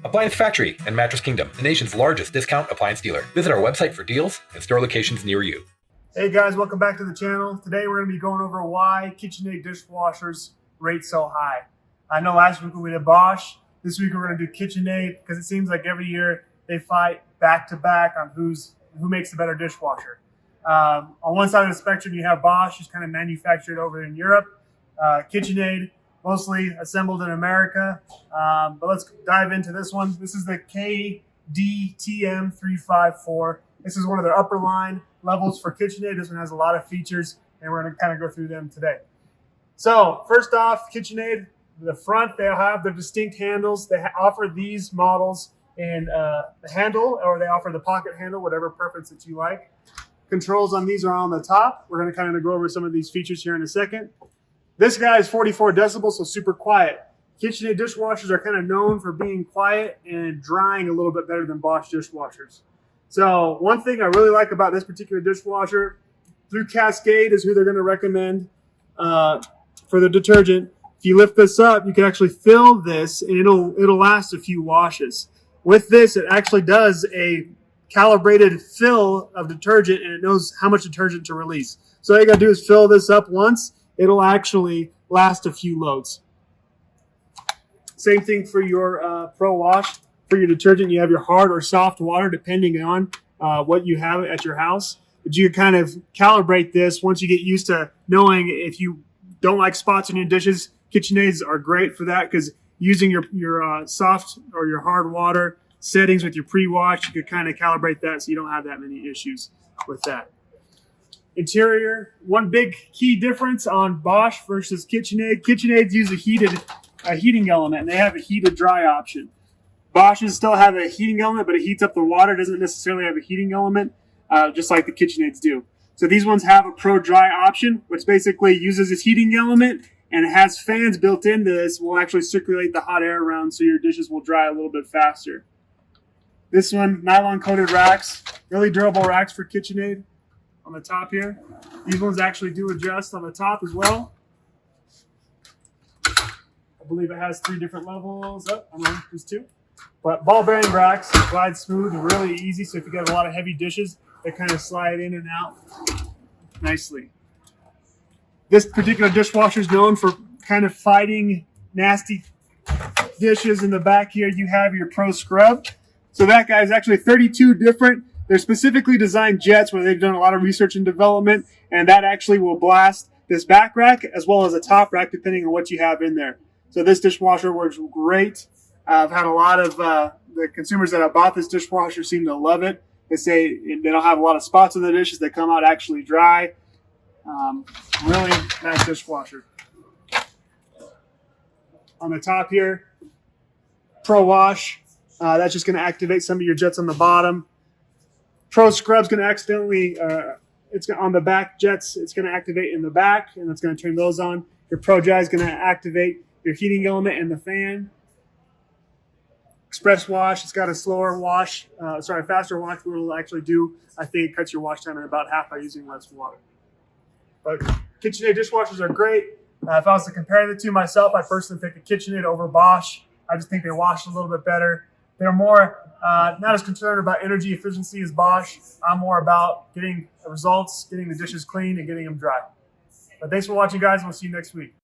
Appliance Factory and Mattress Kingdom, the nation's largest discount appliance dealer. Visit our website for deals and store locations near you. Hey guys, welcome back to the channel. Today we're going to be going over why Kitchenaid dishwashers rate so high. I know last week we did Bosch. This week we're going to do Kitchenaid because it seems like every year they fight back to back on who makes the better dishwasher. On one side of the spectrum you have Bosch, who's kind of manufactured over in Europe. Kitchenaid, mostly assembled in America. But let's dive into this one. This is the KDTM354. This is one of their upper line levels for Kitchenaid. This one has a lot of features, and we're going to kind of go through them today. So first off, Kitchenaid, the front, they have their distinct handles. They offer these models in the handle, or they offer the pocket handle, whatever preference that you like. Controls on these are on the top. We're going to kind of go over some of these features here in a second. This guy is 44 decibels, so super quiet. Kitchenaid dishwashers are kind of known for being quiet and drying a little bit better than Bosch dishwashers. So one thing I really like about this particular dishwasher, through Cascade is who they're going to recommend for the detergent. If you lift this up, you can actually fill this and it'll last a few washes. With this, it actually does a calibrated fill of detergent, and it knows how much detergent to release. So all you got to do is fill this up once. It'll actually last a few loads. Same thing for your Pro Wash. For your detergent, you have your hard or soft water, depending on what you have at your house. But you kind of calibrate this once you get used to knowing if you don't like spots in your dishes. KitchenAids are great for that, because using your soft or your hard water settings with your pre-wash, you could kind of calibrate that so you don't have that many issues with that. Interior, one big key difference on Bosch versus KitchenAid. KitchenAids use a heating element, and they have a heated dry option. Bosch's still have a heating element, but it heats up the water. It doesn't necessarily have a heating element, just like the KitchenAids do. So these ones have a Pro Dry option, which basically uses this heating element, and it has fans built into this. Will actually circulate the hot air around, so your dishes will dry a little bit faster. This one, nylon coated racks, really durable racks for KitchenAid. On the top here, these ones actually do adjust on the top as well. I believe it has 3 different levels. Oh, I'm wrong, there's 2. But ball bearing racks glide smooth and really easy. So if you got a lot of heavy dishes, they kind of slide in and out nicely. This particular dishwasher is known for kind of fighting nasty dishes. In the back here, you have your Pro Scrub. So that guy is actually 32 different. They're specifically designed jets where they've done a lot of research and development, and that actually will blast this back rack as well as a top rack depending on what you have in there. So this dishwasher works great. I've had a lot of the consumers that have bought this dishwasher seem to love it. They say they don't have a lot of spots on the dishes. They come out actually dry. Really nice dishwasher. On the top here, Pro Wash. That's just going to activate some of your jets on the bottom. Pro Scrub's going to accidentally, it's on the back jets, it's going to activate in the back, and it's going to turn those on. Your Pro Dry is going to activate your heating element and the fan. Express Wash, it's got a slower wash, faster wash, what it'll actually do, I think, cuts your wash time in about half by using less water. But KitchenAid dishwashers are great. If I was to compare the two myself, I'd personally pick a KitchenAid over Bosch. I just think they wash a little bit better. They're more, not as concerned about energy efficiency as Bosch. I'm more about getting results, getting the dishes clean, and getting them dry. But thanks for watching, guys, and we'll see you next week.